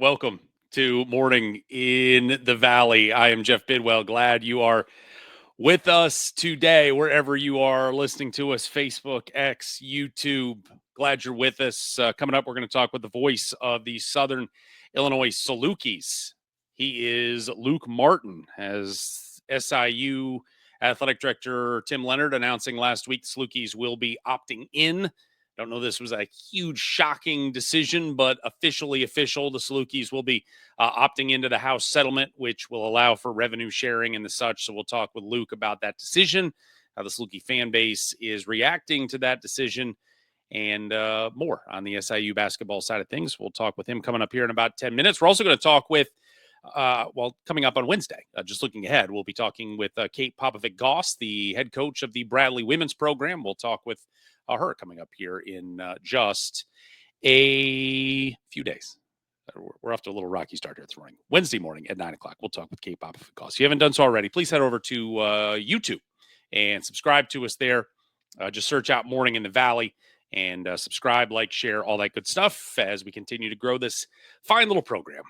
Welcome to Morning in the Valley. I am Jeff Bidwell. Glad you are with us today, wherever you are listening to us, Facebook, X, YouTube. Glad you're with us. Coming up, we're going to talk with the voice of the Southern Illinois Salukis. He is Luke Martin, as SIU Athletic Director Tim Leonard announcing last week the Salukis will be opting in. Don't know this was a huge, shocking decision, but officially official. The Salukis will be opting into the House settlement, which will allow for revenue sharing and the such. So we'll talk with Luke about that decision, how the Saluki fan base is reacting to that decision, and more on the SIU basketball side of things. We'll talk with him coming up here in about 10 minutes. We're also going to talk with, coming up on Wednesday, just looking ahead, we'll be talking with Kate Popovic-Goss, the head coach of the Bradley women's program. We'll talk with her coming up here in just a few days. We're off to a little rocky start here this morning. Wednesday morning at 9 o'clock, we'll talk with Kate Popovic-Goss. If you haven't done so already, please head over to YouTube and subscribe to us there. Just search out Morning in the Valley and subscribe, like, share, all that good stuff as we continue to grow this fine little program.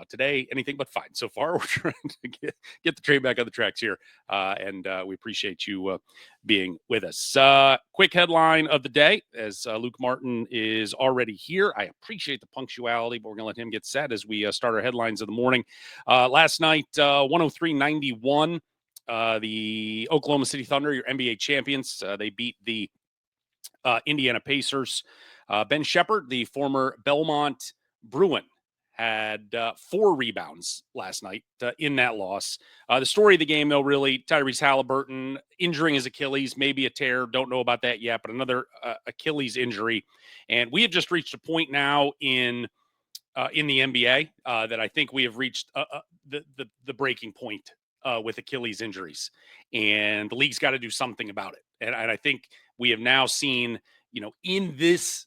Today, anything but fine. So far, we're trying to get the train back on the tracks here, and we appreciate you being with us. Quick headline of the day, as Luke Martin is already here. I appreciate the punctuality, but we're going to let him get set as we start our headlines of the morning. Last night, 103-91, the Oklahoma City Thunder, your NBA champions, they beat the Indiana Pacers. Ben Shepherd, the former Belmont Bruin, had 4 rebounds last night in that loss. The story of the game, though, really, Tyrese Halliburton injuring his Achilles, maybe a tear, don't know about that yet, but another Achilles injury. And we have just reached a point now in the NBA that I think we have reached the breaking point with Achilles injuries. And the league's got to do something about it. And I think we have now seen, in this,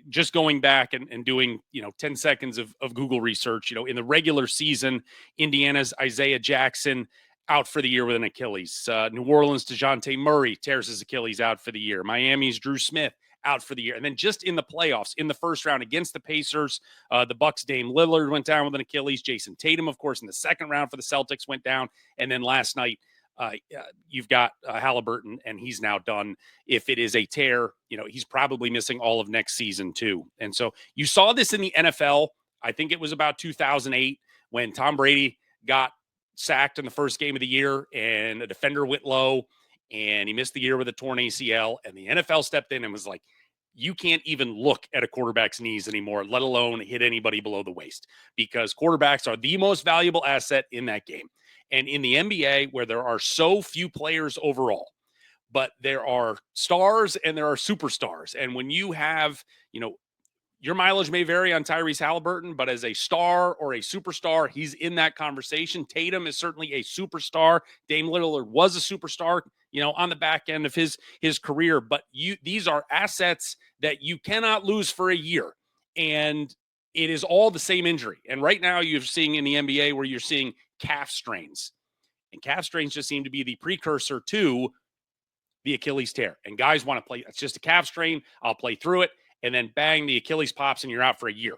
just going back and doing, 10 seconds of Google research, in the regular season, Indiana's Isaiah Jackson out for the year with an Achilles. New Orleans' DeJounte Murray tears his Achilles out for the year. Miami's Drew Smith out for the year. And then just in the playoffs, in the first round against the Pacers, the Bucks' Dame Lillard went down with an Achilles. Jason Tatum, of course, in the second round for the Celtics went down. And then last night, you've got Halliburton, and he's now done. If it is a tear, he's probably missing all of next season too. And so you saw this in the NFL. I think it was about 2008 when Tom Brady got sacked in the first game of the year and a defender went low and he missed the year with a torn ACL, and the NFL stepped in and was like, you can't even look at a quarterback's knees anymore, let alone hit anybody below the waist, because quarterbacks are the most valuable asset in that game. And in the NBA, where there are so few players overall, but there are stars and there are superstars. And when you have, your mileage may vary on Tyrese Halliburton, but as a star or a superstar, he's in that conversation. Tatum is certainly a superstar. Dame Lillard was a superstar, on the back end of his career. But these are assets that you cannot lose for a year. And it is all the same injury. And right now you're seeing in the NBA where you're seeing calf strains. And calf strains just seem to be the precursor to the Achilles tear. And guys want to play. It's just a calf strain. I'll play through it. And then bang, the Achilles pops and you're out for a year.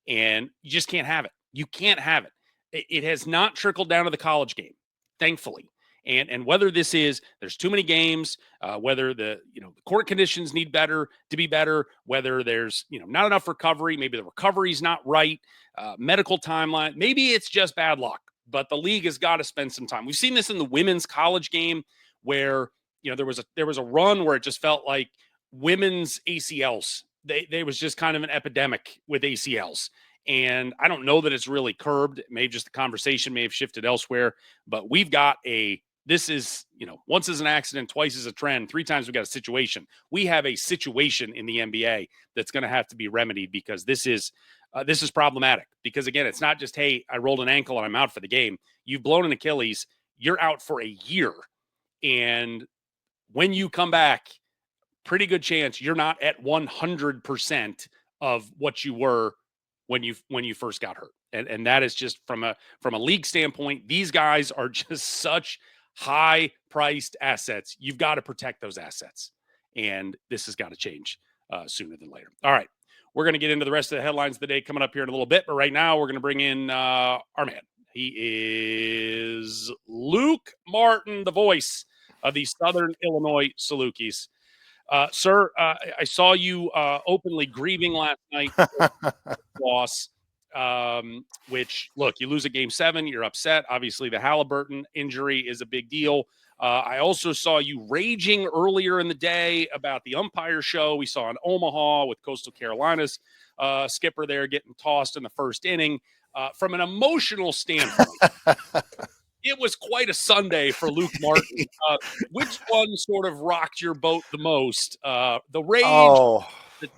And you just can't have it. You can't have it. It has not trickled down to the college game, thankfully. And whether this is, there's too many games, whether the court conditions need to be better, whether there's, not enough recovery, maybe the recovery's not right, medical timeline, maybe it's just bad luck, but the league has got to spend some time. We've seen this in the women's college game where, there was a run where it just felt like women's ACLs, they was just kind of an epidemic with ACLs. And I don't know that it's really curbed. Maybe just the conversation may have shifted elsewhere, but we've got this is, once is an accident, twice is a trend, 3 times we've got a situation. We have a situation in the NBA that's going to have to be remedied, because this is problematic. Because again, it's not just, hey, I rolled an ankle and I'm out for the game. You've blown an Achilles, you're out for a year. And when you come back, pretty good chance you're not at 100% of what you were when you first got hurt. And that is just from a league standpoint, these guys are just such high priced assets. You've got to protect those assets. And this has got to change sooner than later. All right. We're going to get into the rest of the headlines of the day coming up here in a little bit. But right now, we're going to bring in our man. He is Luke Martin, the voice of the Southern Illinois Salukis. Sir, I saw you openly grieving last night loss, which, look, you lose a game 7, you're upset. Obviously, the Halliburton injury is a big deal. I also saw you raging earlier in the day about the umpire show we saw in Omaha with Coastal Carolina's skipper there getting tossed in the first inning. From an emotional standpoint, it was quite a Sunday for Luke Martin. Which one sort of rocked your boat the most? The rage,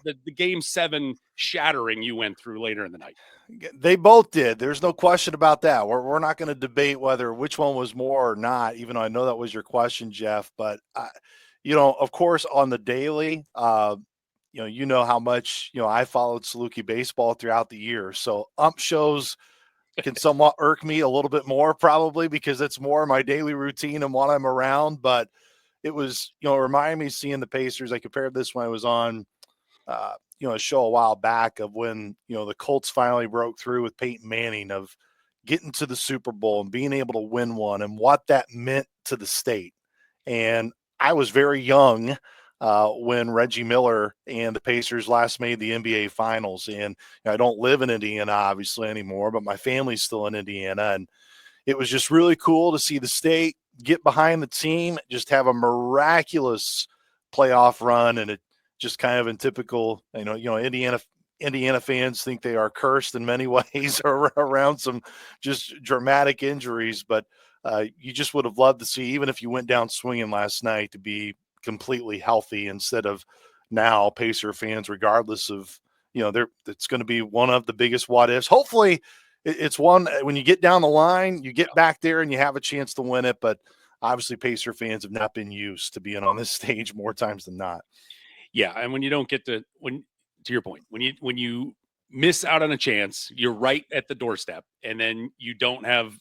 the game 7 shattering you went through later in the night? They both did. There's no question about that. We're not going to debate whether which one was more or not, even though I know that was your question, Jeff. But, of course, on the daily, you know how much, I followed Saluki baseball throughout the year. So ump shows can somewhat irk me a little bit more probably because it's more my daily routine and while I'm around. But it was, it reminded me seeing the Pacers. I compared this when I was on a show a while back of when, the Colts finally broke through with Peyton Manning, of getting to the Super Bowl and being able to win one and what that meant to the state. And I was very young when Reggie Miller and the Pacers last made the NBA Finals. And I don't live in Indiana, obviously, anymore, but my family's still in Indiana. And it was just really cool to see the state get behind the team, just have a miraculous playoff run. And it just kind of in typical, Indiana fans think they are cursed in many ways around some just dramatic injuries. But you just would have loved to see, even if you went down swinging last night, to be completely healthy instead of now Pacer fans, regardless of, it's going to be one of the biggest what ifs. Hopefully it's one when you get down the line, you get back there and you have a chance to win it. But obviously Pacer fans have not been used to being on this stage more times than not. Yeah. And when you don't get to your point, when you miss out on a chance, you're right at the doorstep, and then you don't have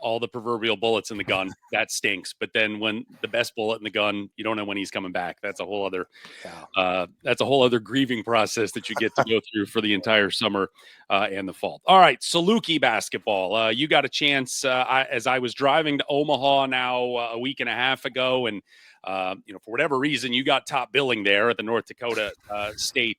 all the proverbial bullets in the gun, that stinks. But then when the best bullet in the gun, you don't know when he's coming back. That's a whole other grieving process that you get to go through for the entire summer and the fall. All right, Saluki basketball. You got a chance as I was driving to Omaha now a week and a half ago, and for whatever reason, you got top billing there at the North Dakota State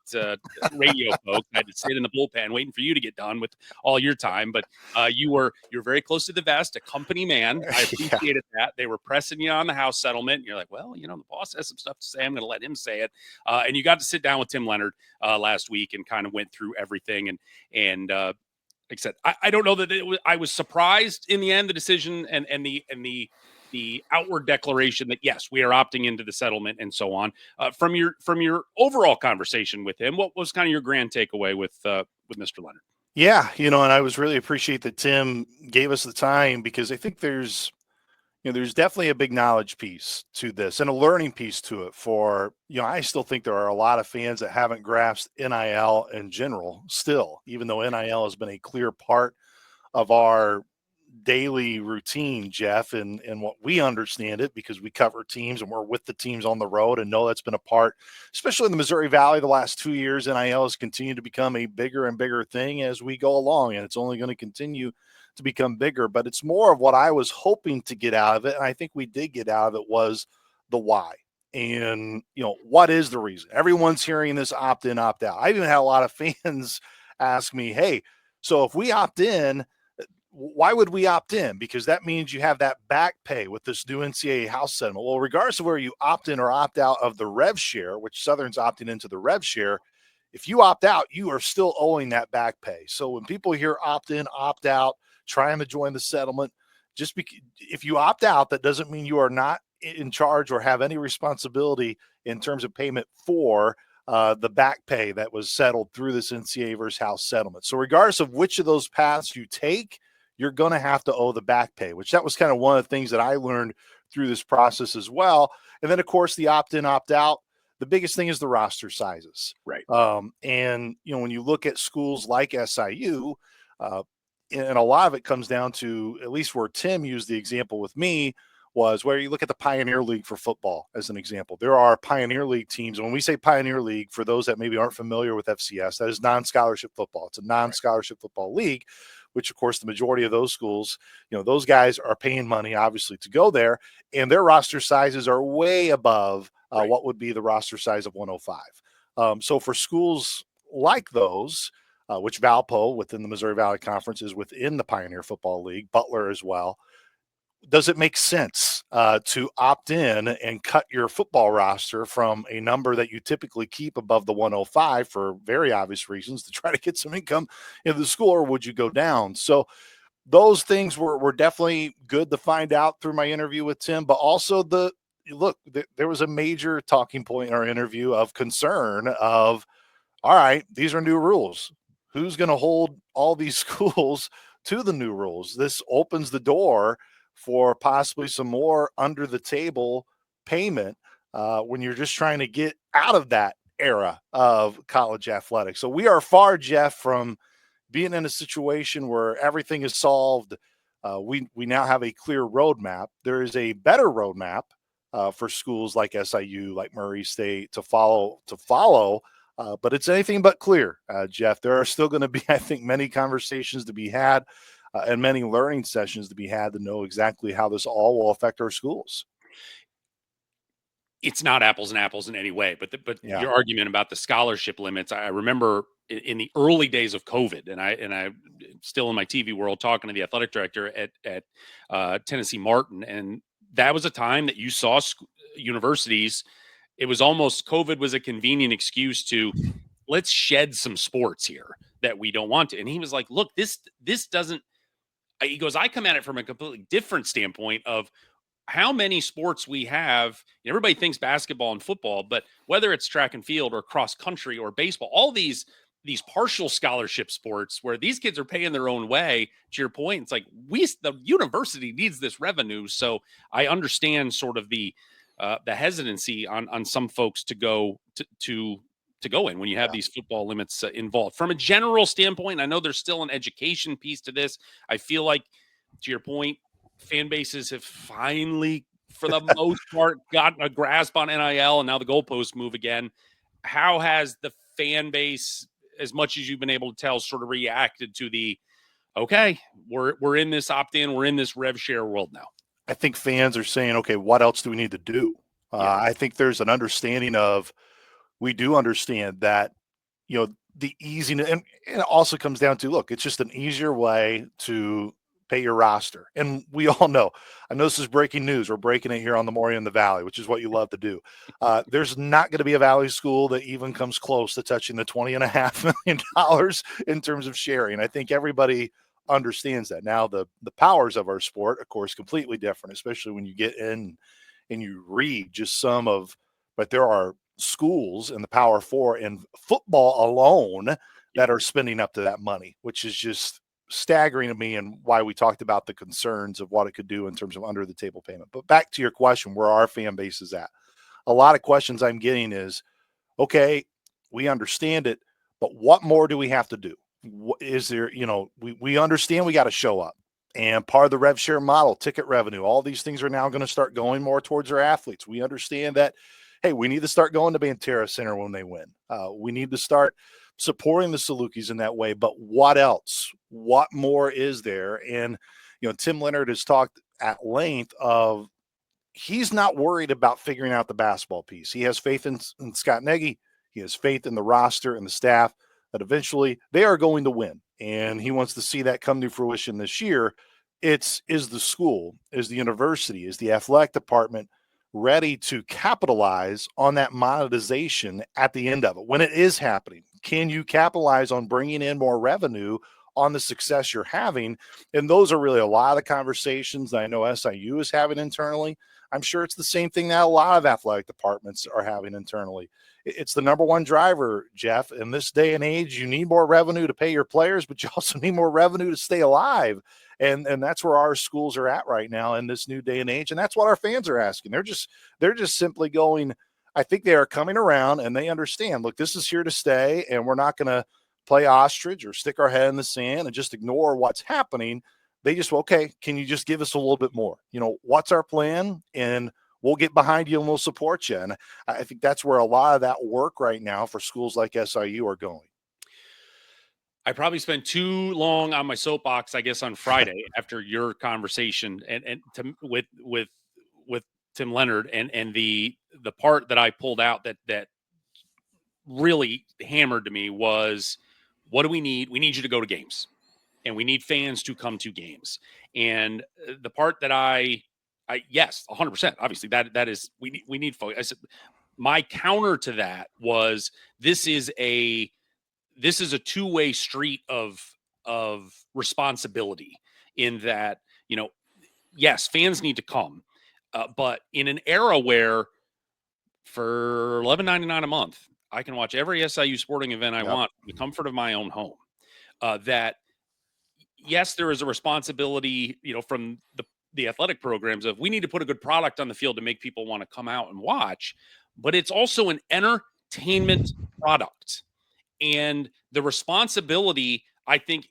radio folks. I had to sit in the bullpen waiting for you to get done with all your time. But you're very close to the vest, a company man. I appreciated that. They were pressing you on the house settlement. And you're like, well, the boss has some stuff to say. I'm going to let him say it. And you got to sit down with Tim Leonard last week and kind of went through everything. And like I said, I don't know that I was surprised in the end, the decision and the outward declaration that, yes, we are opting into the settlement and so on. From your overall conversation with him, what was kind of your grand takeaway with Mr. Leonard? Yeah, and I was really appreciate that Tim gave us the time, because I think there's definitely a big knowledge piece to this and a learning piece to it for, I still think there are a lot of fans that haven't grasped NIL in general still, even though NIL has been a clear part of our daily routine, Jeff, and what we understand it because we cover teams and we're with the teams on the road and know that's been a part, especially in the Missouri Valley the last 2 years. NIL has continued to become a bigger and bigger thing as we go along, and it's only going to continue to become bigger. But it's more of what I was hoping to get out of it, and I think we did get out of it, was the why. And, what is the reason? Everyone's hearing this opt in, opt out. I even had a lot of fans ask me, hey, so if we opt in, why would we opt in? Because that means you have that back pay with this new NCAA house settlement. Well, regardless of where you opt in or opt out of the rev share, which Southern's opting into the rev share, if you opt out, you are still owing that back pay. So when people hear opt in, opt out, trying to join the settlement, if you opt out, that doesn't mean you are not in charge or have any responsibility in terms of payment for the back pay that was settled through this NCAA versus house settlement. So regardless of which of those paths you take, you're going to have to owe the back pay, which that was kind of one of the things that I learned through this process as well. And then, of course, the opt-in, opt-out, the biggest thing is the roster sizes. Right. And, when you look at schools like SIU, and a lot of it comes down to, at least where Tim used the example with me, was where you look at the Pioneer League for football as an example. There are Pioneer League teams. When we say Pioneer League, for those that maybe aren't familiar with FCS, that is non-scholarship football. It's a non-scholarship football league, which of course the majority of those schools, those guys are paying money obviously to go there, and their roster sizes are way above what would be the roster size of 105. So for schools like those, which Valpo within the Missouri Valley Conference is within the Pioneer Football League, Butler as well, does it make sense to opt in and cut your football roster from a number that you typically keep above the 105 for very obvious reasons to try to get some income in the school, or would you go down? So those things were definitely good to find out through my interview with Tim, but also there was a major talking point in our interview of concern of, all right, these are new rules. Who's going to hold all these schools to the new rules? This opens the door for possibly some more under the table payment when you're just trying to get out of that era of college athletics. So we are far, Jeff, from being in a situation where everything is solved. We now have a clear roadmap. There is a better roadmap for schools like SIU, like Murray State to follow. But it's anything but clear, Jeff. There are still going to be, I think, many conversations to be had and many learning sessions to be had to know exactly how this all will affect our schools. It's not apples and apples in any way, but Yeah. your argument about the scholarship limits, I remember in the early days of COVID, and I still in my TV world talking to the athletic director at Tennessee Martin, and that was a time that you saw universities. It was almost COVID was a convenient excuse to let's shed some sports here that we don't want to. And he was like, look, this doesn't. He goes, I come at it from a completely different standpoint of how many sports we have. Everybody thinks basketball and football, but whether it's track and field or cross country or baseball, all these partial scholarship sports where these kids are paying their own way, to your point, it's like the university needs this revenue. So I understand sort of the hesitancy on some folks to go to go in when you have these football limits involved. From a general standpoint, I know there's still an education piece to this. I feel like, to your point, fan bases have finally, for the most part, gotten a grasp on NIL, and now the goalposts move again. How has the fan base, as much as you've been able to tell, sort of reacted to the, okay, we're in this opt-in, we're in this rev share world now? I think fans are saying, okay, what else do we need to do? I think there's an understanding of, we do understand that, the easiness, and it also comes down to, look, it's just an easier way to pay your roster. And we all know, I know this is breaking news. We're breaking it here on the Maury in the Valley, which is what you love to do. There's not going to be a Valley school that even comes close to touching the $20.5 million in terms of sharing. I think everybody understands that. Now, the powers of our sport, of course, completely different, especially when you get in and you read just but there are schools in the Power Four in football alone that are spending up to that money, which is just staggering to me, and why we talked about the concerns of what it could do in terms of under the table payment. But back to your question, where our fan base is at. A lot of questions I'm getting is, okay, we understand it, but what more do we have to do? What is there, we understand we got to show up. And part of the rev share model, ticket revenue, all these things are now going to start going more towards our athletes. We understand that, hey, we need to start going to Banterra Center when they win. We need to start supporting the Salukis in that way. But what else? What more is there? And, Tim Leonard has talked at length of, he's not worried about figuring out the basketball piece. He has faith in Scott Nagy. He has faith in the roster and the staff that eventually they are going to win. And he wants to see that come to fruition this year. Is the school, is the university, is the athletic department ready to capitalize on that monetization at the end of it? When it is happening, can you capitalize on bringing in more revenue on the success you're having? And those are really a lot of the conversations that I know SIU is having internally. I'm sure it's the same thing that a lot of athletic departments are having internally. It's the number one driver, Jeff. In this day and age, you need more revenue to pay your players, but you also need more revenue to stay alive. And that's where our schools are at right now in this new day and age. And that's what our fans are asking. They're just simply going, I think they are coming around and they understand, look, this is here to stay, and we're not going to play ostrich or stick our head in the sand and just ignore what's happening. They just, okay, can you just give us a little bit more? What's our plan? And we'll get behind you and we'll support you. And I think that's where a lot of that work right now for schools like SIU are going. I probably spent too long on my soapbox, I guess, on Friday after your conversation with Tim Leonard, and the part that I pulled out that really hammered to me was, what do we need? We need you to go to games, and we need fans to come to games. And the part that I yes, 100%. Obviously, that is, we need folks. I said, my counter to that was, this is a two-way street of responsibility, in that, yes, fans need to come, but in an era where for $11.99 a month, I can watch every SIU sporting event I Yep. want in the comfort of my own home. That, yes, there is a responsibility, from the athletic programs, of, we need to put a good product on the field to make people want to come out and watch, but it's also an entertainment product. And the responsibility, I think,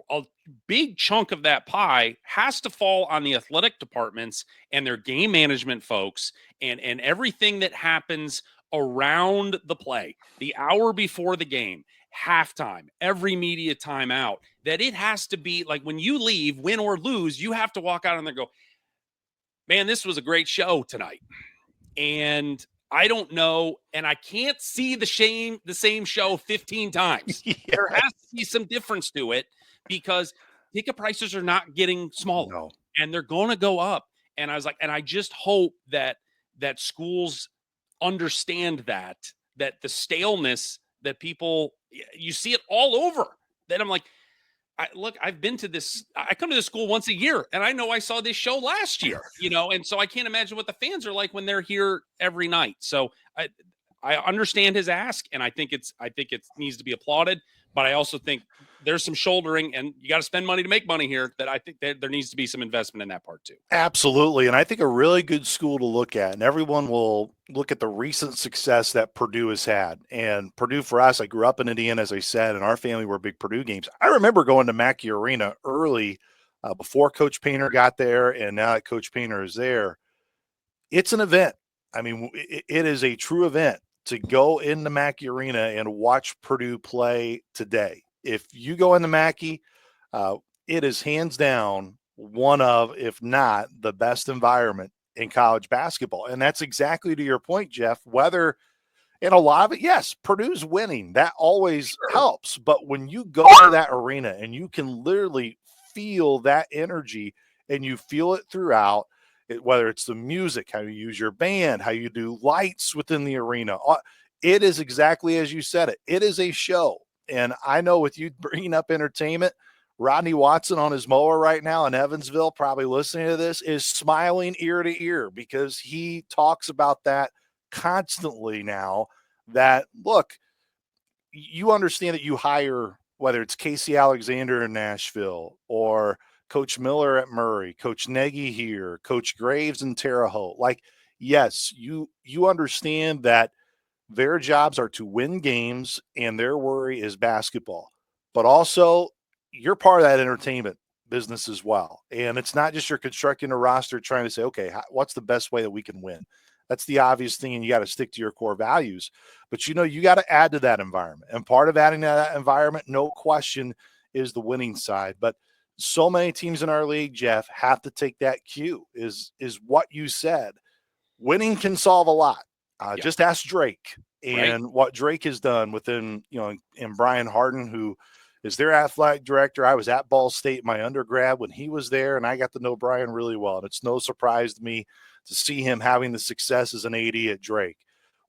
a big chunk of that pie has to fall on the athletic departments and their game management folks, and everything that happens around the play, the hour before the game, halftime, every media timeout. That it has to be like, when you leave, win or lose, you have to walk out and there go, man, this was a great show tonight. And I don't know, and I can't see the same show 15 times. Yeah. There has to be some difference to it, because ticket prices are not getting smaller, No. and they're going to go up. And I was like, and I just hope that schools understand that the staleness that people, you see it all over. That I'm like, I've been to this. I come to this school once a year, and I know I saw this show last year, and so I can't imagine what the fans are like when they're here every night. So I understand his ask, and I think it needs to be applauded. But I also think there's some shouldering, and you got to spend money to make money here. That I think that there needs to be some investment in that part too. Absolutely. And I think a really good school to look at, and everyone will look at the recent success that Purdue has had. And Purdue, for us, I grew up in Indiana, as I said, and our family were big Purdue games. I remember going to Mackey Arena early, before Coach Painter got there, and now that Coach Painter is there. It's an event. I mean, it is a true event to go into Mackey Arena and watch Purdue play today. If you go into Mackey, it is hands down one of, if not the best environment in college basketball. And that's exactly to your point, Jeff. Whether in a lot of it, yes, Purdue's winning. That always helps. But when you go to that arena and you can literally feel that energy, and you feel it throughout, whether it's the music, how you use your band, how you do lights within the arena, it is exactly as you said it. It is a show. And I know, with you bringing up entertainment, Rodney Watson on his mower right now in Evansville, probably listening to this, is smiling ear to ear, because he talks about that constantly now. That, look, you understand that you hire, whether it's Casey Alexander in Nashville, or Coach Miller at Murray, Coach Nagy here, Coach Graves in Terre Haute. Like, yes, you understand that their jobs are to win games and their worry is basketball. But also, you're part of that entertainment business as well. And it's not just you're constructing a roster trying to say, okay, what's the best way that we can win? That's the obvious thing, and you got to stick to your core values. But you got to add to that environment. And part of adding to that environment, no question, is the winning side. But so many teams in our league, Jeff, have to take that cue, is what you said. Winning can solve a lot. Yeah. Just ask Drake Right. and what Drake has done within, and Brian Harden, who is their athletic director. I was at Ball State, my undergrad, when he was there, and I got to know Brian really well. And it's no surprise to me to see him having the success as an AD at Drake.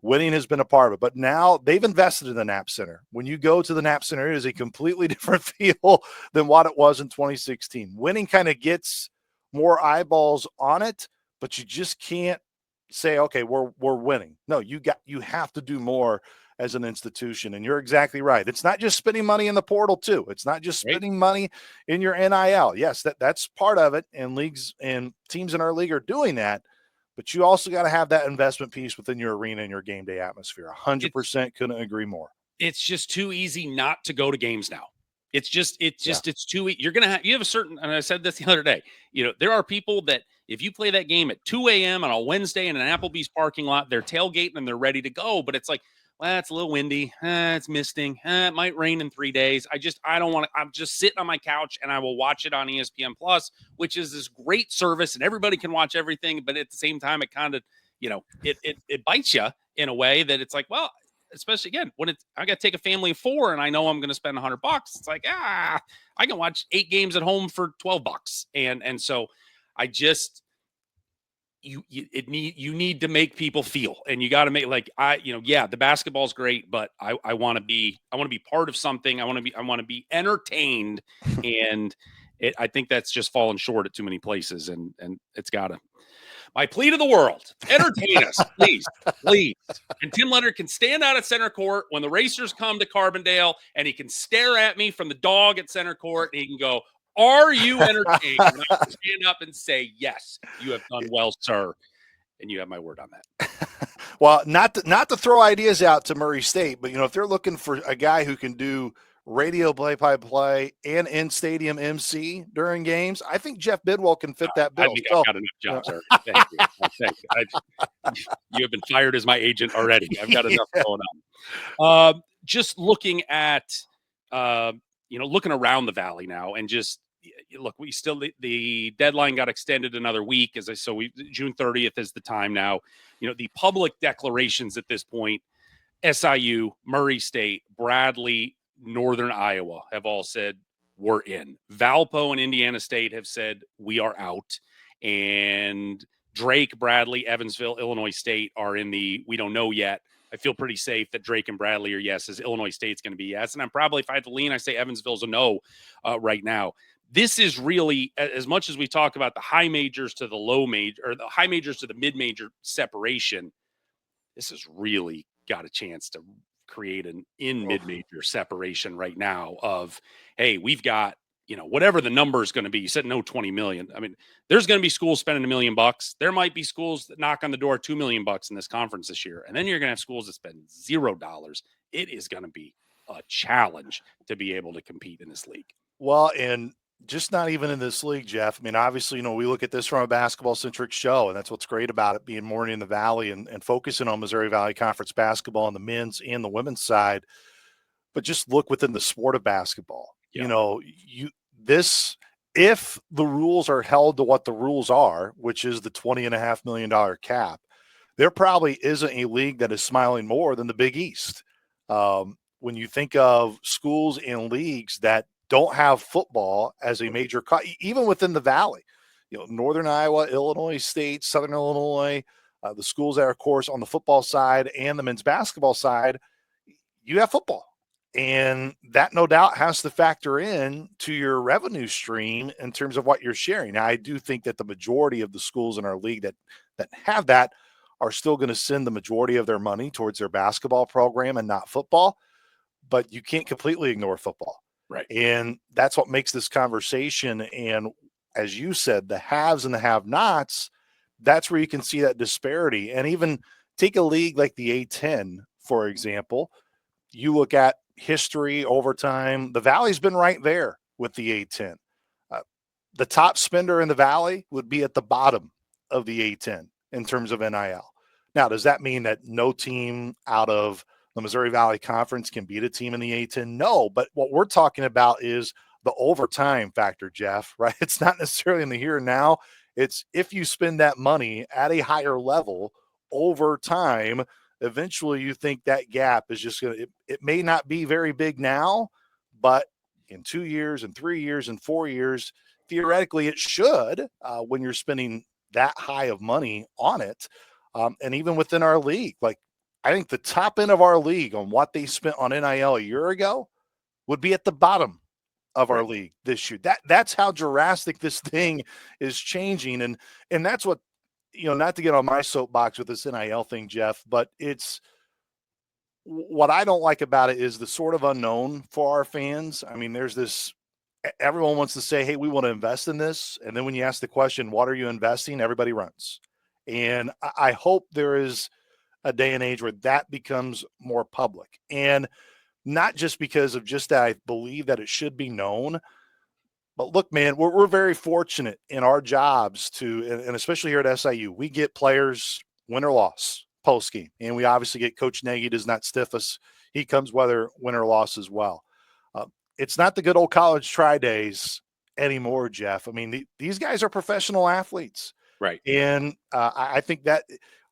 Winning has been a part of it, but now they've invested in the Knapp Center. When you go to the Knapp Center, it is a completely different feel than what it was in 2016. Winning kind of gets more eyeballs on it, but you just can't say, okay, we're winning. No, you have to do more as an institution. And you're exactly right. It's not just spending money in the portal too. It's not just spending money in your NIL. Yes, that's part of it. And leagues and teams in our league are doing that. But you also got to have that investment piece within your arena and your game day atmosphere. 100% couldn't agree more. It's just too easy not to go to games now. It's too. You have a certain, and I said this the other day. There are people that if you play that game at 2 a.m. on a Wednesday in an Applebee's parking lot, they're tailgating and they're ready to go. But it's like, well, it's a little windy. It's misting. It might rain in 3 days. I don't want to. I'm just sitting on my couch and I will watch it on ESPN Plus, which is this great service and everybody can watch everything. But at the same time, it kind of, it bites you in a way that it's like, well, especially again when I got to take a family of 4 and I know I'm going to spend $100. It's like, I can watch 8 games at home for $12. And so I just, you need to make people feel, and you got to make like, the basketball's great, but I want to be part of something. I want to be entertained. And I think that's just fallen short at too many places. And it's got to, my plea to the world, entertain us, please, please. And Tim Leonard can stand out at center court when the racers come to Carbondale, and he can stare at me from the dog at center court, and he can go, "Are you entertained?" And I can stand up and say, "Yes, you have done well, sir." And you have my word on that. Well, not to throw ideas out to Murray State, but if they're looking for a guy who can do radio play-by-play and in-stadium MC during games, I think Jeff Bidwell can fit that bill. I think I've got enough jobs already. Thank you. Thank you. You have been fired as my agent already. I've got enough going on. Just looking at, looking around the Valley now, and just look, we still the deadline got extended another week, June 30th is the time now. The public declarations at this point: SIU, Murray State, Bradley, Northern Iowa have all said we're in. Valpo and Indiana State have said we are out. And Drake, Bradley, Evansville, Illinois State are in the we don't know yet. I feel pretty safe that Drake and Bradley are yeses. Illinois State's going to be yes. And I'm probably, if I had to lean, I say Evansville's a no right now. This is really, as much as we talk about the high majors to the low major, or the high majors to the mid-major separation, this has really got a chance to create an mid-major separation right now of, hey, we've got, whatever the number is going to be. You said no 20 million. I mean, there's going to be schools spending $1 million. There might be schools that knock on the door $2 million in this conference this year. And then you're going to have schools that spend $0. It is going to be a challenge to be able to compete in this league. Well, and just not even in this league, Jeff. I mean, obviously, we look at this from a basketball-centric show, and that's what's great about it, being Morning in the Valley and focusing on Missouri Valley Conference basketball on the men's and the women's side. But just look within the sport of basketball. Yeah. If the rules are held to what the rules are, which is the $20.5 million cap, there probably isn't a league that is smiling more than the Big East. When you think of schools and leagues that don't have football as a major, even within the Valley, Northern Iowa, Illinois State, Southern Illinois, the schools that are, of course, on the football side and the men's basketball side, you have football. And that no doubt has to factor in to your revenue stream in terms of what you're sharing. Now, I do think that the majority of the schools in our league that have that are still going to send the majority of their money towards their basketball program and not football, but you can't completely ignore football. Right. And that's what makes this conversation. And as you said, the haves and the have-nots, that's where you can see that disparity. And even take a league like the A10, for example, you look at history over time, the Valley's been right there with the A10. The top spender in the Valley would be at the bottom of the A10 in terms of NIL. Now, does that mean that no team out of the Missouri Valley Conference can beat a team in the A10? No, but what we're talking about is the overtime factor, Jeff, right? It's not necessarily in the here and now. It's if you spend that money at a higher level over time, eventually you think that gap is just going to, it may not be very big now, but in 2 years and 3 years and 4 years, theoretically it should, when you're spending that high of money on it. And even within our league, like, I think the top end of our league on what they spent on NIL a year ago would be at the bottom of our league this year. That's how drastic this thing is changing. And that's what, not to get on my soapbox with this NIL thing, Jeff, but it's what I don't like about it is the sort of unknown for our fans. I mean, there's this, everyone wants to say, hey, we want to invest in this. And then when you ask the question, what are you investing? Everybody runs. And I hope there is a day and age where that becomes more public. And not just because of just that I believe that it should be known. But look, man, we're very fortunate in our jobs and especially here at SIU, we get players win or loss post game, and we obviously get Coach Nagy does not stiff us; he comes whether win or loss as well. Uh, it's not the good old college try days anymore, Jeff. I mean, these guys are professional athletes, Right. and I think that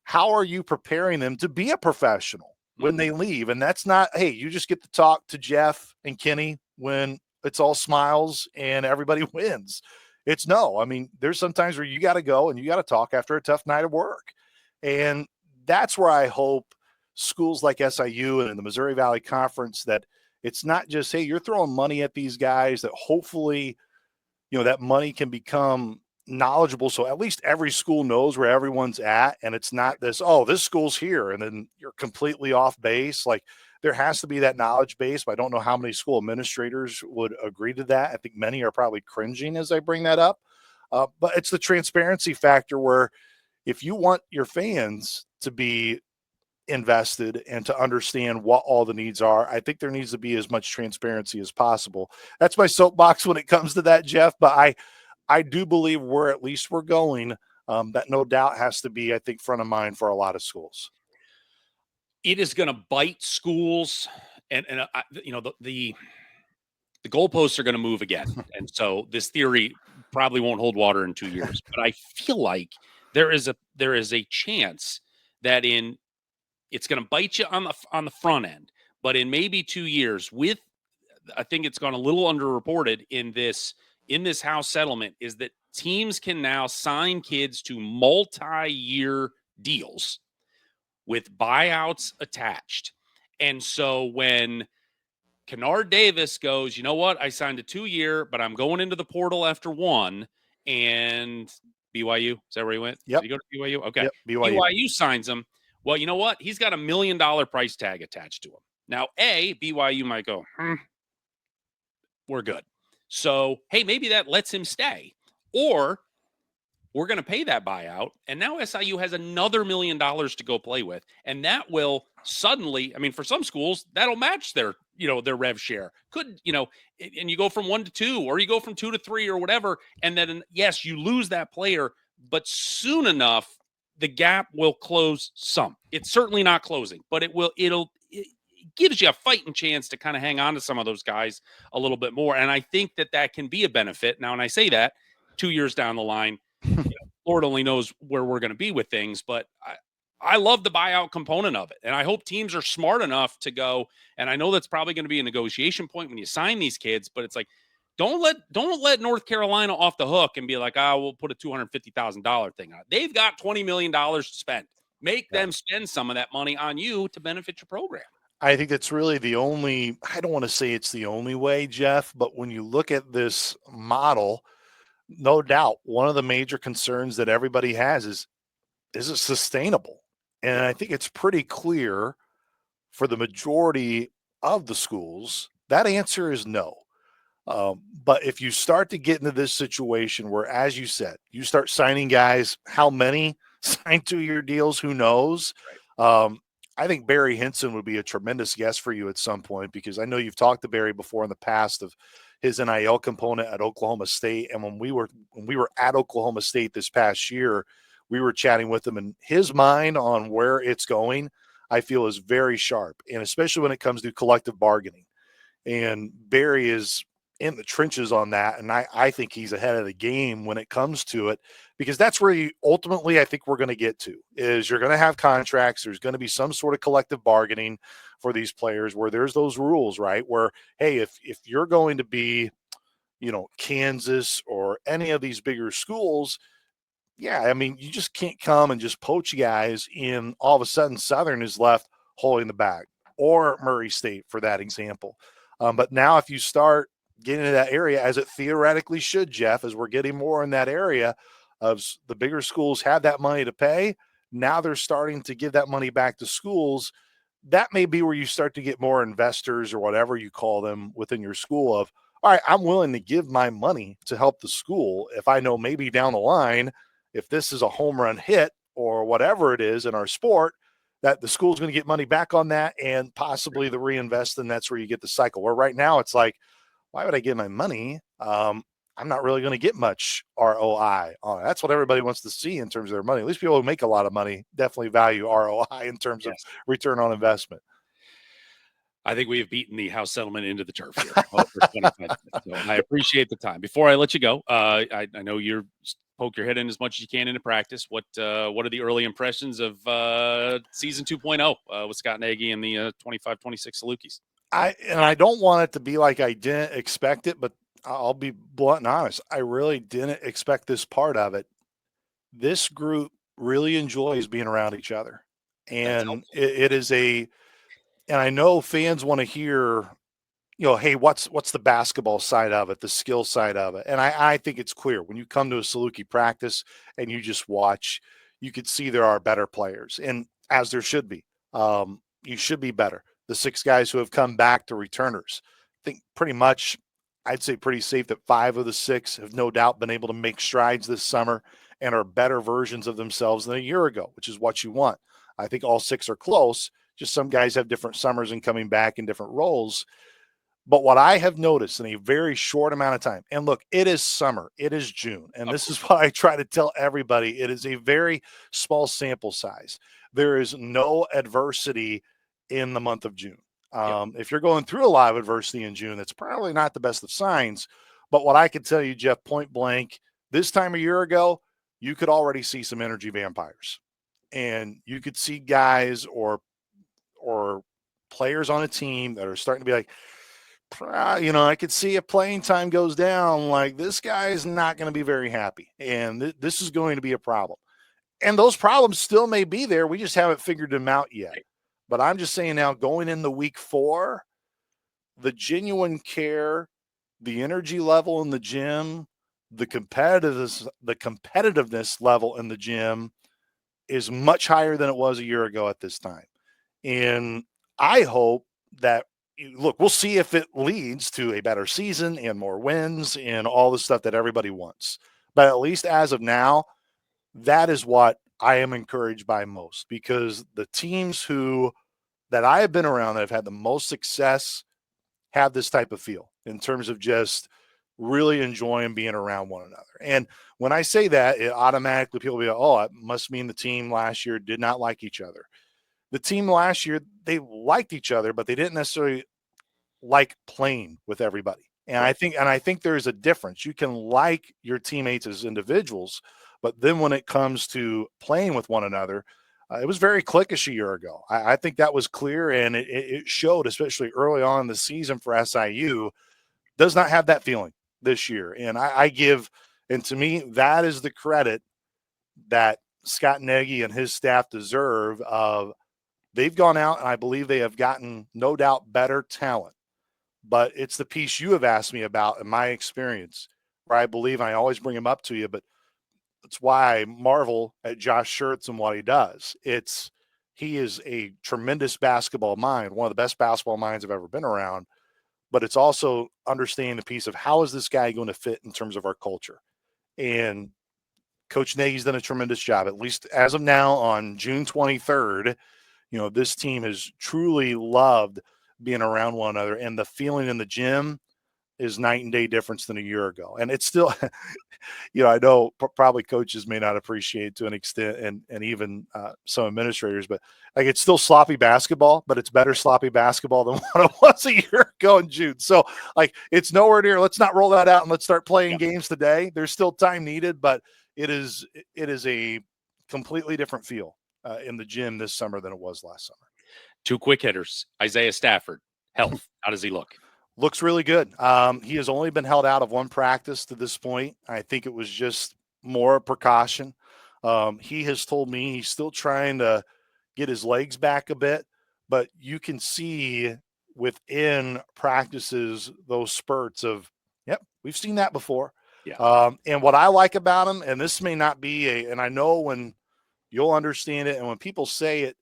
how are you preparing them to be a professional when they leave? And that's not, hey, you just get to talk to Jeff and Kenny when it's all smiles and everybody wins. It's no. I mean, there's sometimes where you got to go and you got to talk after a tough night of work. And that's where I hope schools like SIU and the Missouri Valley Conference that it's not just, hey, you're throwing money at these guys, that hopefully, that money can become knowledgeable. So at least every school knows where everyone's at. And it's not this, oh, this school's here. And then you're completely off base. Like there has to be that knowledge base, but I don't know how many school administrators would agree to that. I think many are probably cringing as I bring that up. But it's the transparency factor where if you want your fans to be invested and to understand what all the needs are, I think there needs to be as much transparency as possible. That's my soapbox when it comes to that, Jeff. But I do believe we're going. That no doubt has to be, I think, front of mind for a lot of schools. It is going to bite schools, and the goalposts are going to move again, and so this theory probably won't hold water in 2 years. But I feel like there is a chance that it's going to bite you on the front end, but in maybe 2 years, I think it's gone a little underreported in this House settlement is that teams can now sign kids to multi-year deals with buyouts attached. And so when Kennard Davis goes, you know what? I signed a 2-year, but I'm going into the portal after 1. And BYU, is that where he went? Yep. Did he go to BYU? Okay. Yep, BYU. BYU signs him. Well, you know what? He's got $1 million price tag attached to him. Now, BYU might go, we're good. So, hey, maybe that lets him stay. Or we're going to pay that buyout. And now SIU has another $1 million to go play with. And that will suddenly, I mean, for some schools, that'll match their rev share. And you go from 1 to 2, or you go from 2 to 3 or whatever. And then, yes, you lose that player, but soon enough, the gap will close some. It's certainly not closing, but it gives you a fighting chance to kind of hang on to some of those guys a little bit more. And I think that can be a benefit. Now, when I say that 2 years down the line, Lord only knows where we're going to be with things, but I love the buyout component of it. And I hope teams are smart enough to go, and I know that's probably going to be a negotiation point when you sign these kids, but it's like, don't let North Carolina off the hook and be like, we'll put a $250,000 thing on it. They've got $20 million to spend. Make them spend some of that money on you to benefit your program. I think that's really the only, I don't want to say it's the only way, Jeff, but when you look at this model, no doubt one of the major concerns that everybody has is it sustainable? And I think it's pretty clear for the majority of the schools, that answer is no. But if you start to get into this situation where, as you said, you start signing guys, how many sign 2-year deals, who knows? I think Barry Hinson would be a tremendous guest for you at some point, because I know you've talked to Barry before in the past of his NIL component at Oklahoma State. And when we were at Oklahoma State this past year, we were chatting with him, and his mind on where it's going, I feel, is very sharp. And especially when it comes to collective bargaining. And Barry is in the trenches on that. And I think he's ahead of the game when it comes to it, because that's where ultimately I think we're going to get to is you're going to have contracts. There's going to be some sort of collective bargaining for these players where there's those rules, right? Where, hey, if you're going to be, Kansas or any of these bigger schools, yeah, I mean, you just can't come and just poach guys in all of a sudden Southern is left holding the bag, or Murray State for that example. But now if you start getting into that area, as it theoretically should, Jeff, as we're getting more in that area of the bigger schools have that money to pay, now they're starting to give that money back to schools. That may be where you start to get more investors or whatever you call them within your school of, all right, I'm willing to give my money to help the school if I know maybe down the line, if this is a home run hit or whatever it is in our sport, that the school's going to get money back on that and possibly the reinvest, and that's where you get the cycle. Where right now it's like, why would I give my money? I'm not really going to get much ROI on it. That's what everybody wants to see in terms of their money. At least people who make a lot of money definitely value ROI in terms of Yes. return on investment. I think we have beaten the house settlement into the turf here for 25 minutes. So I appreciate the time. Before I let you go, I know you're poke your head in as much as you can into practice. What are the early impressions of season 2.0 with Scott Nagy and the 25-26 Salukis? I don't want it to be like I didn't expect it, but I'll be blunt and honest. I really didn't expect this part of it. This group really enjoys being around each other, That's and helpful. it is a. And I know fans want to hear, hey, what's the basketball side of it, the skill side of it? And I think it's clear when you come to a Saluki practice and you just watch, you could see there are better players, and as there should be. You should be better. The 6 guys who have come back to returners, I think pretty much, I'd say pretty safe that 5 of the 6 have no doubt been able to make strides this summer and are better versions of themselves than a year ago, which is what you want. I think all 6 are close. Just some guys have different summers and coming back in different roles. But what I have noticed in a very short amount of time, and look, it is summer, it is June, and Of this is course. what I try to tell everybody. It is a very small sample size. There is no adversity in the month of June. Yep. If you're going through a lot of adversity in June, that's probably not the best of signs. But what I can tell you, Jeff, point blank, this time a year ago, you could already see some energy vampires, and you could see guys or players on a team that are starting to be like, I could see if playing time goes down, like this guy is not going to be very happy. And this is going to be a problem. And those problems still may be there. We just haven't figured them out yet. But I'm just saying now, going into week 4, the genuine care, the energy level in the gym, the competitiveness level in the gym is much higher than it was a year ago at this time. And I hope that, look, we'll see if it leads to a better season and more wins and all the stuff that everybody wants. But at least as of now, that is what I am encouraged by most, because the teams that I have been around that have had the most success have this type of feel in terms of just really enjoying being around one another. And when I say that, it automatically people be like, oh, it must mean the team last year did not like each other. The team last year, they liked each other, but they didn't necessarily like playing with everybody. And Right. I think there's a difference. You can like your teammates as individuals, but then when it comes to playing with one another, it was very cliquish a year ago. I think that was clear, and it showed, especially early on in the season for SIU. Does not have that feeling this year, and and to me, that is the credit that Scott Nagy and his staff deserve. Of they've gone out, and I believe they have gotten, no doubt, better talent. But it's the piece you have asked me about in my experience, where I believe, and I always bring him up to you, but it's why I marvel at Josh Schertz and what he does. He is a tremendous basketball mind, one of the best basketball minds I've ever been around. But it's also understanding the piece of how is this guy going to fit in terms of our culture. And Coach Nagy's done a tremendous job, at least as of now on June 23rd. This team has truly loved being around one another, and the feeling in the gym is night and day difference than a year ago. And it's still, I know probably coaches may not appreciate to an extent, and even some administrators, but like it's still sloppy basketball, but it's better sloppy basketball than what it was a year ago in June. So like it's nowhere near. Let's not roll that out and let's start playing Yeah. games today. There's still time needed, but it is a completely different feel in the gym this summer than it was last summer. 2 quick hitters. Isaiah Stafford, health. How does he look? Looks really good. He has only been held out of one practice to this point. I think it was just more precaution. He has told me he's still trying to get his legs back a bit, but you can see within practices those spurts of, yep, we've seen that before. Yeah. And what I like about him, and this may not be and I know when you'll understand it, and when people say it,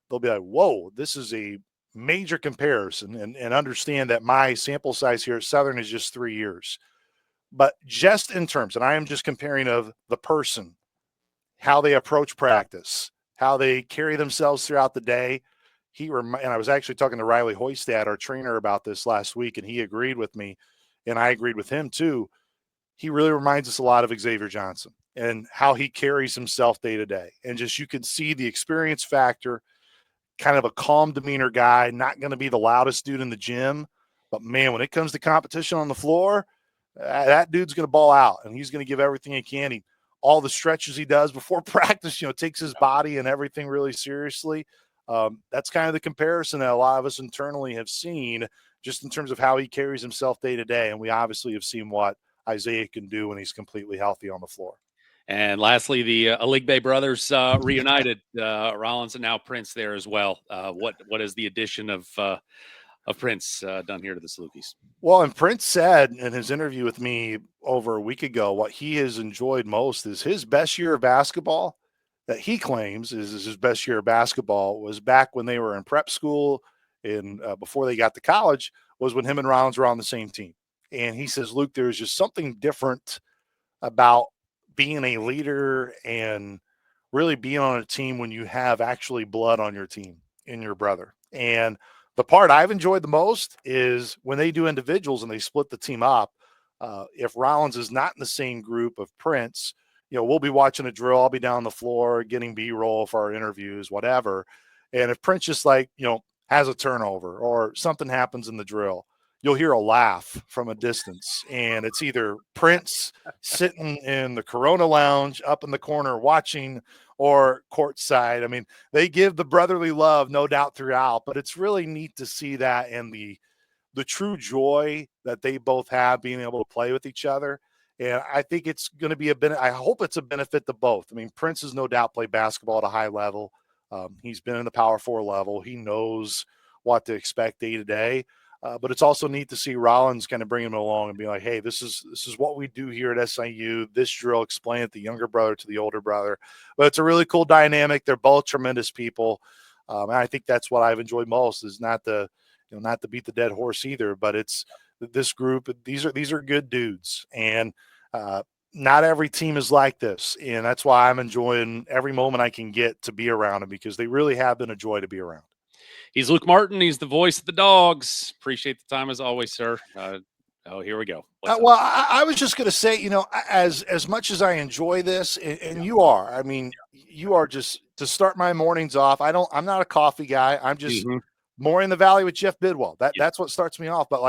they'll be like, whoa, this is a major comparison, and understand that my sample size here at Southern is just 3 years. But just in terms, and I am just comparing of the person, how they approach practice, how they carry themselves throughout the day. And I was actually talking to Riley Hoystad, our trainer, about this last week, and he agreed with me, and I agreed with him too. He really reminds us a lot of Xavier Johnson and how he carries himself day to day. And just you can see the experience factor, kind of a calm demeanor guy, not going to be the loudest dude in the gym. But man, when it comes to competition on the floor, that dude's going to ball out and he's going to give everything he can. All the stretches he does before practice, takes his body and everything really seriously. That's kind of the comparison that a lot of us internally have seen just in terms of how he carries himself day to day. And we obviously have seen what Isaiah can do when he's completely healthy on the floor. And lastly, the Aligbe brothers reunited. Rollins and now Prince there as well. What is the addition of Prince done here to the Salukis? Well, and Prince said in his interview with me over a week ago, what he has enjoyed most is his best year of basketball that he claims is his best year of basketball was back when they were in prep school and before they got to college was when him and Rollins were on the same team. And he says, Luke, there's just something different about being a leader and really being on a team when you have actually blood on your team in your brother. And the part I've enjoyed the most is when they do individuals and they split the team up. If Rollins is not in the same group of Prince, we'll be watching a drill. I'll be down the floor getting B-roll for our interviews, whatever. And if Prince just has a turnover or something happens in the drill, you'll hear a laugh from a distance. And it's either Prince sitting in the Corona Lounge up in the corner watching or courtside. I mean, they give the brotherly love, no doubt, throughout, but it's really neat to see that and the true joy that they both have being able to play with each other. And I think it's going to be I hope it's a benefit to both. I mean, Prince has no doubt played basketball at a high level. He's been in the Power 4 level. He knows what to expect day to day. But it's also neat to see Rollins kind of bring him along and be like, hey, this is what we do here at SIU. This drill, explain it the younger brother to the older brother. But it's a really cool dynamic. They're both tremendous people. And I think that's what I've enjoyed most is not to beat the dead horse either, but it's this group. These are good dudes. And not every team is like this. And that's why I'm enjoying every moment I can get to be around them because they really have been a joy to be around. He's Luke Martin. He's the voice of the Dogs. Appreciate the time as always, sir. Here we go. Well, I was just going to say, as much as I enjoy this, and you are, I mean, you are just to start my mornings off. I'm not a coffee guy. I'm just more in the valley with Jeff Bidwell. That's what starts me off. But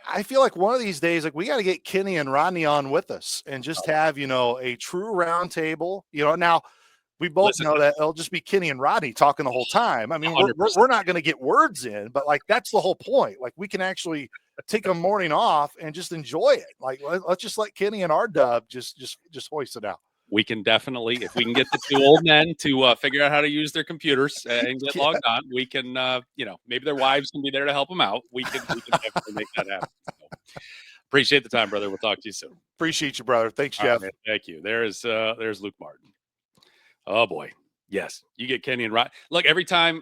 I feel like one of these days, we got to get Kenny and Rodney on with us and just have, a true round table. Now we both know that it'll just be Kenny and Rodney talking the whole time. I mean, we're not going to get words in, but that's the whole point. We can actually take a morning off and just enjoy it. Let's just let Kenny and our dub just hoist it out. We can definitely, if we can get the two old men to figure out how to use their computers and get logged on, we can, maybe their wives can be there to help them out. We can definitely make that happen. So, appreciate the time, brother. We'll talk to you soon. Appreciate you, brother. Thanks, Jeff. Right, thank you. There's Luke Martin. Oh boy. Yes. You get Kenny and Rod. Look, every time,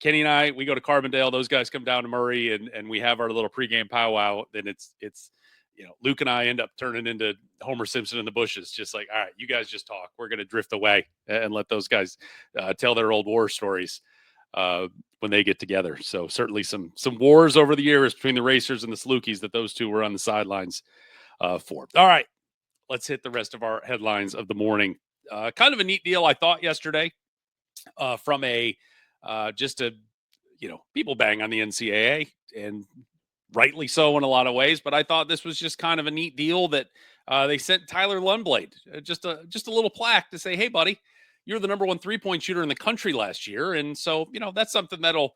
Kenny and I, we go to Carbondale, those guys come down to Murray and we have our little pregame powwow. Then it's, Luke and I end up turning into Homer Simpson in the bushes. Just like, all right, you guys just talk. We're going to drift away and let those guys tell their old war stories when they get together. So certainly some wars over the years between the Racers and the Salukis that those two were on the sidelines for. All right, let's hit the rest of our headlines of the morning. Kind of a neat deal, I thought, yesterday from people bang on the NCAA, and rightly so in a lot of ways. But I thought this was just kind of a neat deal that they sent Tyler Lundblade just a little plaque to say, hey, buddy, you're the number one 3-point shooter in the country last year. And so, that's something that'll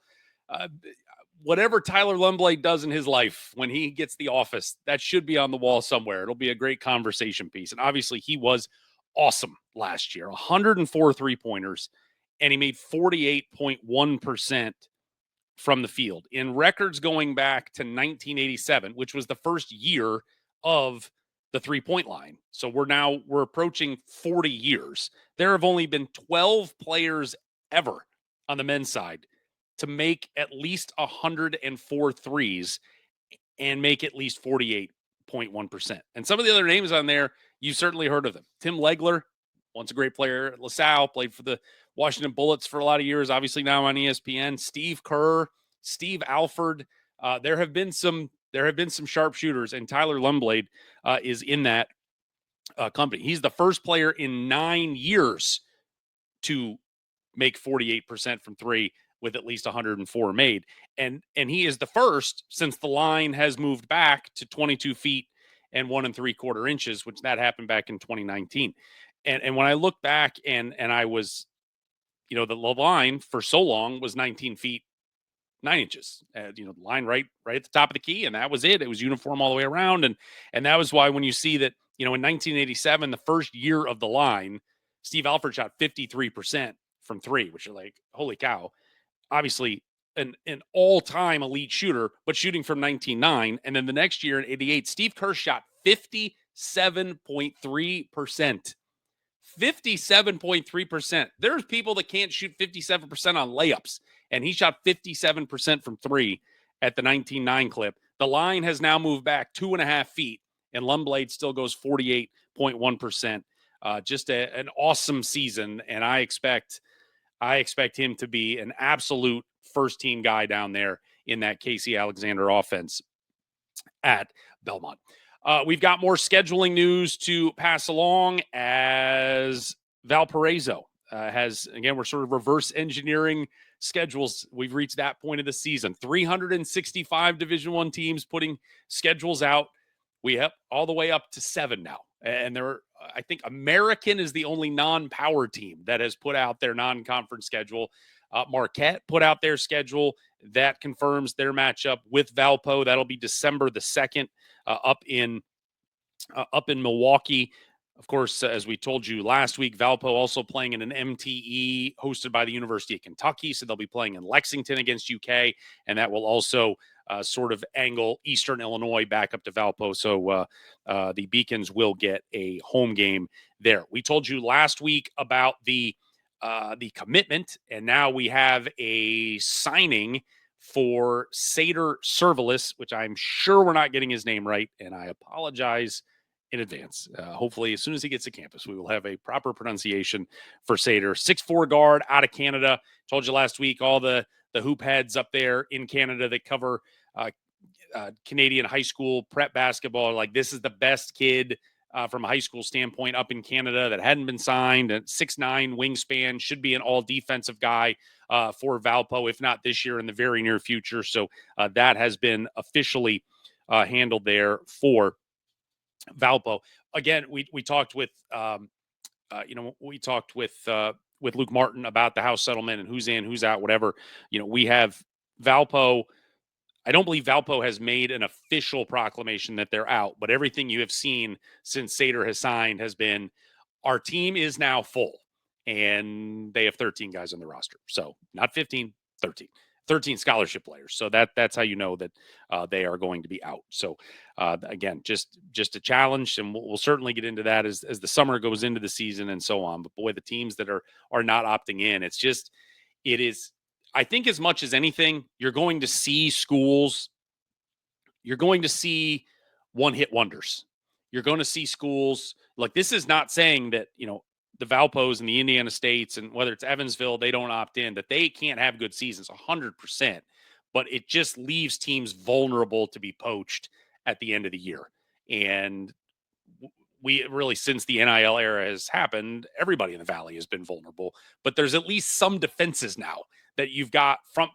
whatever Tyler Lundblade does in his life when he gets the office, that should be on the wall somewhere. It'll be a great conversation piece. And obviously he was awesome last year, 104 3-pointers, and he made 48.1% from the field in records going back to 1987, which was the first year of the 3-point line. So we're approaching 40 years. There have only been 12 players ever on the men's side to make at least 104 threes and make at least 48.1%. And some of the other names on there, you've certainly heard of them. Tim Legler, once a great player at LaSalle, played for the Washington Bullets for a lot of years, obviously now on ESPN. Steve Kerr, Steve Alford. There have been some sharpshooters, and Tyler Lumblade is in that company. He's the first player in 9 years to make 48% from three with at least 104 made. And he is the first since the line has moved back to 22 feet and 1 3/4 inches, which that happened back in 2019. And when I look back and I was, the line for so long was 19 feet 9 inches. The line right at the top of the key, and that was it. It was uniform all the way around, and that was why when you see that, in 1987, the first year of the line, Steve Alford shot 53% from three, which are like, holy cow. Obviously, an all-time elite shooter, but shooting from 19.9, and then the next year in '88, Steve Kerr shot 57.3%. 57.3%. There's people that can't shoot 57% on layups, and he shot 57% from three at the 19.9 clip. The line has now moved back 2.5 feet, and Lumblade still goes 48.1%. Just an awesome season, and I expect him to be an absolute first-team guy down there in that Casey Alexander offense at Belmont. We've got more scheduling news to pass along as Valparaiso has, again, we're sort of reverse engineering schedules. We've reached that point of the season. 365 Division I teams putting schedules out. We have all the way up to 7 now. And I think American is the only non-power team that has put out their non-conference schedule. Marquette put out their schedule. That confirms their matchup with Valpo. That'll be December the 2nd up in Milwaukee. Of course, as we told you last week, Valpo also playing in an MTE hosted by the University of Kentucky. So they'll be playing in Lexington against UK, and that will also sort of angle Eastern Illinois back up to Valpo. So the Beacons will get a home game there. We told you last week about the commitment, and now we have a signing for Sader Servalis, which I'm sure we're not getting his name right, and I apologize in advance. Hopefully, as soon as he gets to campus, we will have a proper pronunciation for Sader. 6'4" guard out of Canada. Told you last week, all the hoop heads up there in Canada that cover Canadian high school prep basketball, like, this is the best kid from a high school standpoint up in Canada that hadn't been signed. At 6'9" wingspan, should be an all defensive guy for Valpo, if not this year, in the very near future. So that has been officially handled there for Valpo. Again, we talked with with Luke Martin about the house settlement and who's in, who's out, whatever. We have Valpo. I don't believe Valpo has made an official proclamation that they're out, but everything you have seen since Sader has signed has been, our team is now full, and they have 13 guys on the roster. So not 15, 13 scholarship players. So that's how you know that they are going to be out. So again, just a challenge, and we'll certainly get into that as the summer goes into the season and so on. But boy, the teams that are not opting in, it is. I think as much as anything, you're going to see one-hit wonders. You're going to see schools, like, this is not saying that, the Valpos and the Indiana States, and whether it's Evansville, they don't opt in, that they can't have good seasons 100%, but it just leaves teams vulnerable to be poached at the end of the year. And we really, since the NIL era has happened, everybody in the Valley has been vulnerable, but there's at least some defenses now that you've got from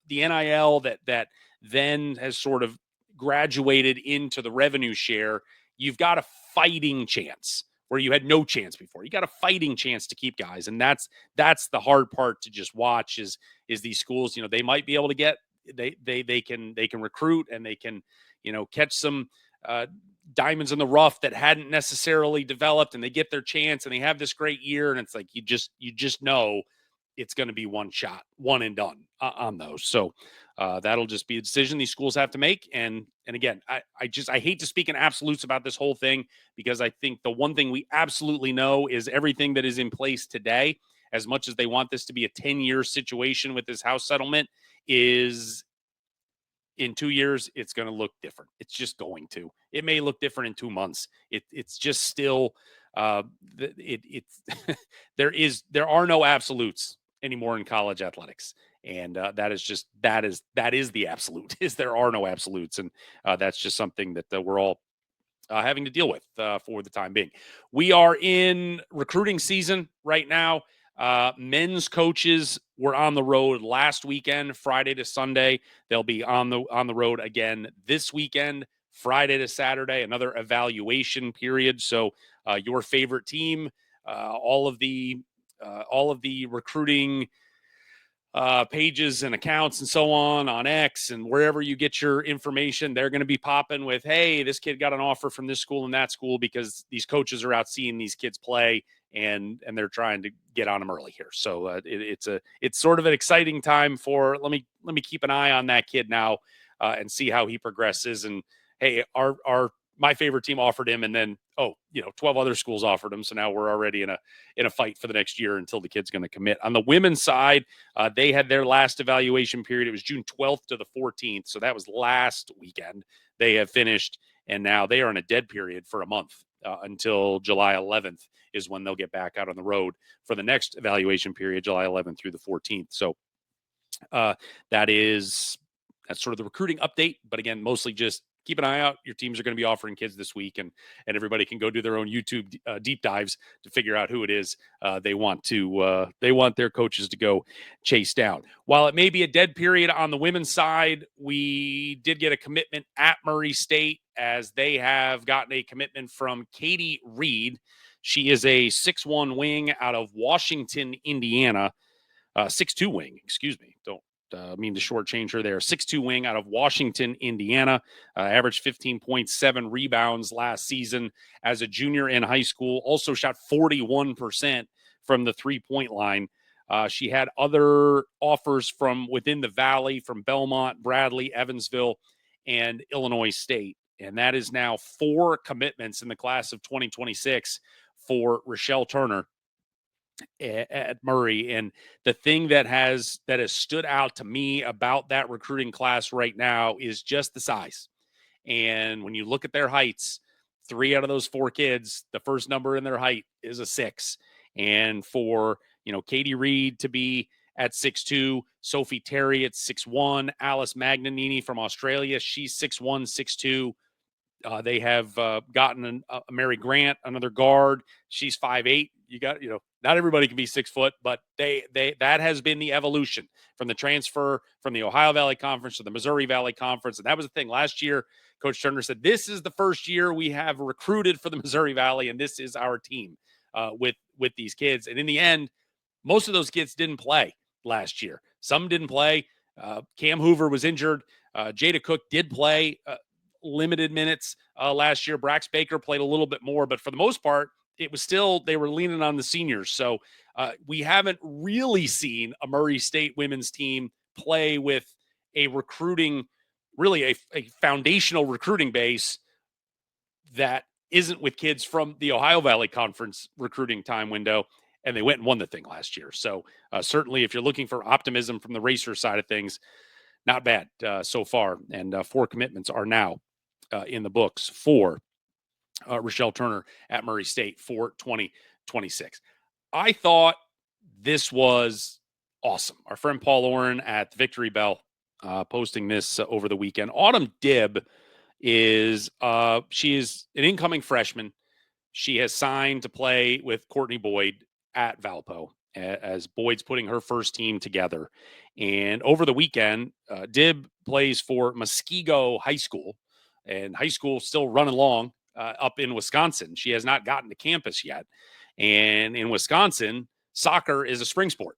the NIL that then has sort of graduated into the revenue share. You've got a fighting chance where you had no chance before. You got a fighting chance to keep guys, and that's the hard part to just watch is these schools. They might be able to get they can recruit, and they can catch some diamonds in the rough that hadn't necessarily developed, and they get their chance and they have this great year, and it's like you just know it's going to be one shot, one and done on those. So that'll just be a decision these schools have to make. And again, I hate to speak in absolutes about this whole thing, because I think the one thing we absolutely know is everything that is in place today, as much as they want this to be a 10-year situation with this house settlement, is in 2 years, it's going to look different. It's just going to. It may look different in 2 months. It's just still It's there are no absolutes anymore in college athletics. And that is the absolute. Is there are no absolutes, and that's just something that we're all having to deal with for the time being. We are in recruiting season right now. Men's coaches were on the road last weekend, Friday to Sunday. They'll be on the road again this weekend, Friday to Saturday. Another evaluation period. So your favorite team, all of the recruiting pages and accounts and so on X and wherever you get your information, they're going to be popping with, hey, this kid got an offer from this school and that school, because these coaches are out seeing these kids play, and they're trying to get on them early here. So it's sort of an exciting time for let me keep an eye on that kid now and see how he progresses. And hey, our my favorite team offered him, and then 12 other schools offered him. So now we're already in a fight for the next year until the kid's going to commit. On the women's side, they had their last evaluation period. It was June 12th to the 14th. So that was last weekend. They have finished, and now they are in a dead period for a month until July 11th is when they'll get back out on the road for the next evaluation period, July 11th through the 14th. So that's sort of the recruiting update. But again, mostly just keep an eye out. Your teams are going to be offering kids this week, and everybody can go do their own YouTube deep dives to figure out who it is they want their coaches to go chase down. While it may be a dead period on the women's side, we did get a commitment at Murray State, as they have gotten a commitment from Katie Reed. She is a 6'1" wing out of Washington, Indiana. 6'2" wing, excuse me. Don't mean to shortchange her there. 6'2" wing out of Washington, Indiana. Averaged 15.7 rebounds last season as a junior in high school. Also shot 41% from the three-point line. She had other offers from within the Valley, from Belmont, Bradley, Evansville, and Illinois State. And that is now 4 commitments in the class of 2026 for Rochelle Turner at Murray. And the thing that has stood out to me about that recruiting class right now is just the size. And when you look at their heights, 3 out of those 4 kids, the first number in their height is a 6. And for, Katie Reed to be at 6'2", Sophie Terry at 6'1", Alice Magnanini from Australia, she's 6'1", 6'2". They have gotten a Mary Grant, another guard. She's 5'8". You got, not everybody can be 6 foot, but that has been the evolution from the transfer from the Ohio Valley Conference to the Missouri Valley Conference. And that was the thing last year. Coach Turner said, this is the first year we have recruited for the Missouri Valley, and this is our team with these kids. And in the end, most of those kids didn't play last year. Some didn't play. Cam Hoover was injured. Jada Cook did play limited minutes last year. Brax Baker played a little bit more, but for the most part, it was still, they were leaning on the seniors. So we haven't really seen a Murray State women's team play with a recruiting, really a foundational recruiting base that isn't with kids from the Ohio Valley Conference recruiting time window. And they went and won the thing last year. So certainly if you're looking for optimism from the Racer side of things, not bad so far. And 4 commitments are now in the books for Rochelle Turner at Murray State for 2026. I thought this was awesome. Our friend Paul Oren at the Victory Bell posting this over the weekend. Autumn Dibb she is an incoming freshman. She has signed to play with Courtney Boyd at Valpo, as Boyd's putting her first team together. And over the weekend, Dibb plays for Muskego High School, and high school still running along up in Wisconsin. She has not gotten to campus yet. And in Wisconsin, soccer is a spring sport.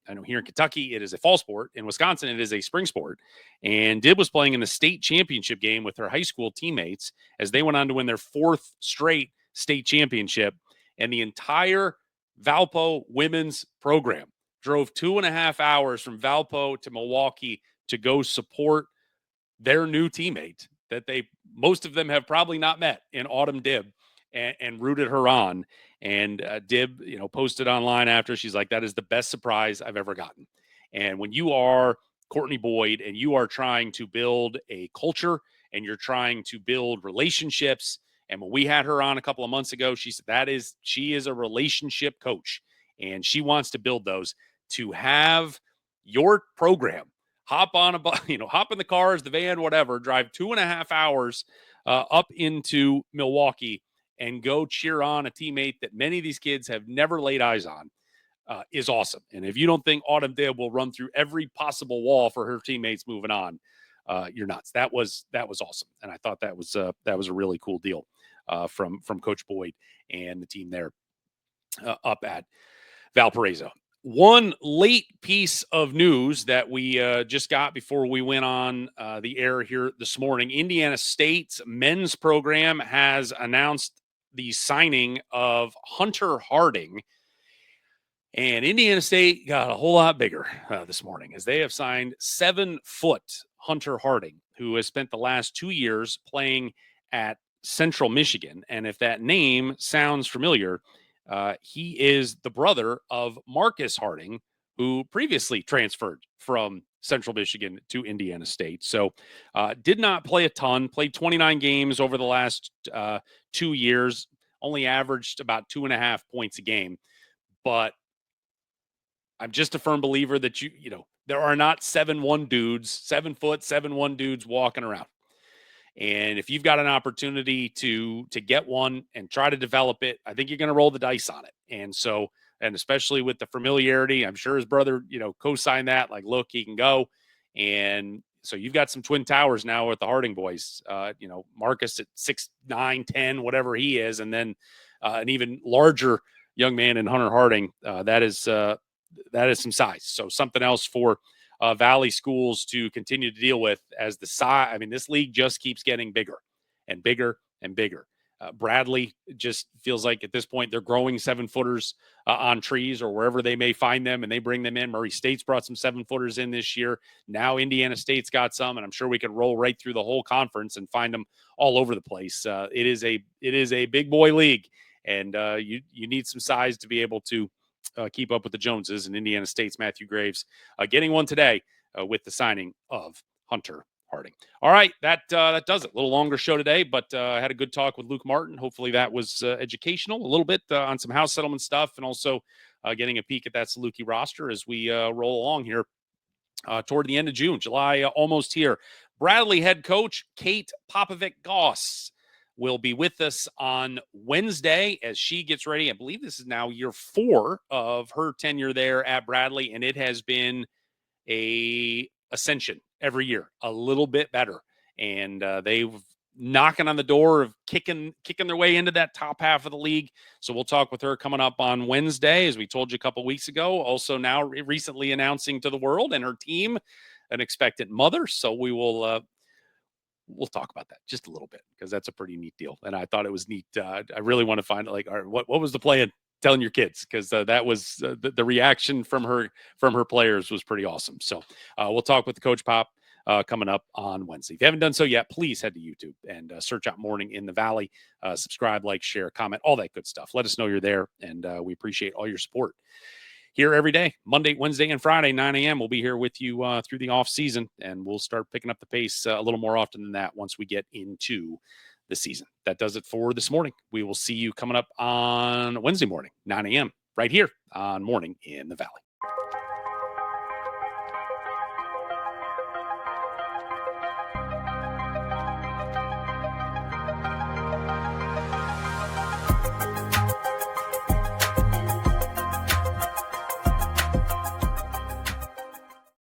I know here in Kentucky, it is a fall sport. In Wisconsin, it is a spring sport. And Dibb was playing in the state championship game with her high school teammates as they went on to win their 4th straight state championship. And the entire Valpo women's program drove 2.5 hours from Valpo to Milwaukee to go support their new teammate that most of them have probably not met in Autumn Dibb, and rooted her on. And Dibb, posted online after, she's like, that is the best surprise I've ever gotten. And when you are Courtney Boyd and you are trying to build a culture and you're trying to build relationships And when we had her on a couple of months ago, she said she is a relationship coach, and she wants to build those. To have your program hop on hop in the cars, the van, whatever, drive 2.5 hours up into Milwaukee and go cheer on a teammate that many of these kids have never laid eyes on is awesome. And if you don't think Autumn Dale will run through every possible wall for her teammates moving on, you're nuts. That was awesome, and I thought that was a really cool deal from Coach Boyd and the team there up at Valparaiso. One late piece of news that we just got before we went on the air here this morning: Indiana State's men's program has announced the signing of Hunter Harding. And Indiana State got a whole lot bigger this morning as they have signed 7-foot Hunter Harding, who has spent the last 2 years playing at Central Michigan. And if that name sounds familiar, he is the brother of Marcus Harding, who previously transferred from Central Michigan to Indiana State. So did not play a ton, played 29 games over the last 2 years, only averaged about 2.5 points a game. But I'm just a firm believer that there are not 7'1" dudes, 7 foot, 7'1" dudes walking around. And if you've got an opportunity to get one and try to develop it, I think you're going to roll the dice on it. And so, and especially with the familiarity, I'm sure his brother, co-signed that, like, look, he can go. And so you've got some twin towers now with the Harding boys, Marcus at 6'9", 10, whatever he is. And then an even larger young man in Hunter Harding. That is some size. So something else for Valley schools to continue to deal with as the size. I mean, this league just keeps getting bigger and bigger and bigger. Bradley just feels like at this point they're growing 7-footers on trees or wherever they may find them, and they bring them in. Murray State's brought some 7-footers in this year. Now Indiana State's got some, and I'm sure we could roll right through the whole conference and find them all over the place. It is a big boy league, and you need some size to be able to keep up with the Joneses. And Indiana State's Matthew Graves getting one today with the signing of Hunter Harding. All right, that does it. A little longer show today, but I had a good talk with Luke Martin. Hopefully that was educational, a little bit on some house settlement stuff, and also getting a peek at that Saluki roster as we roll along here toward the end of June. July almost here. Bradley head coach Kate Popovic-Goss will be with us on Wednesday as she gets ready. I believe this is now year 4 of her tenure there at Bradley, and it has been a ascension every year, a little bit better. And they've knocking on the door of kicking their way into that top half of the league. So we'll talk with her coming up on Wednesday, as we told you a couple weeks ago. Also now recently announcing to the world and her team an expectant mother. So we will we'll talk about that just a little bit, because that's a pretty neat deal. And I thought it was neat. I really want to find out, like, all right, what was the plan telling your kids? Because that was the reaction from her players was pretty awesome. So we'll talk with the Coach Pop coming up on Wednesday. If you haven't done so yet, please head to YouTube and search out Morning in the Valley. Subscribe, like, share, comment, all that good stuff. Let us know you're there, and we appreciate all your support. Here every day, Monday, Wednesday, and Friday, 9 a.m. We'll be here with you through the off season, and we'll start picking up the pace a little more often than that once we get into the season. That does it for this morning. We will see you coming up on Wednesday morning, 9 a.m. right here on Morning in the Valley.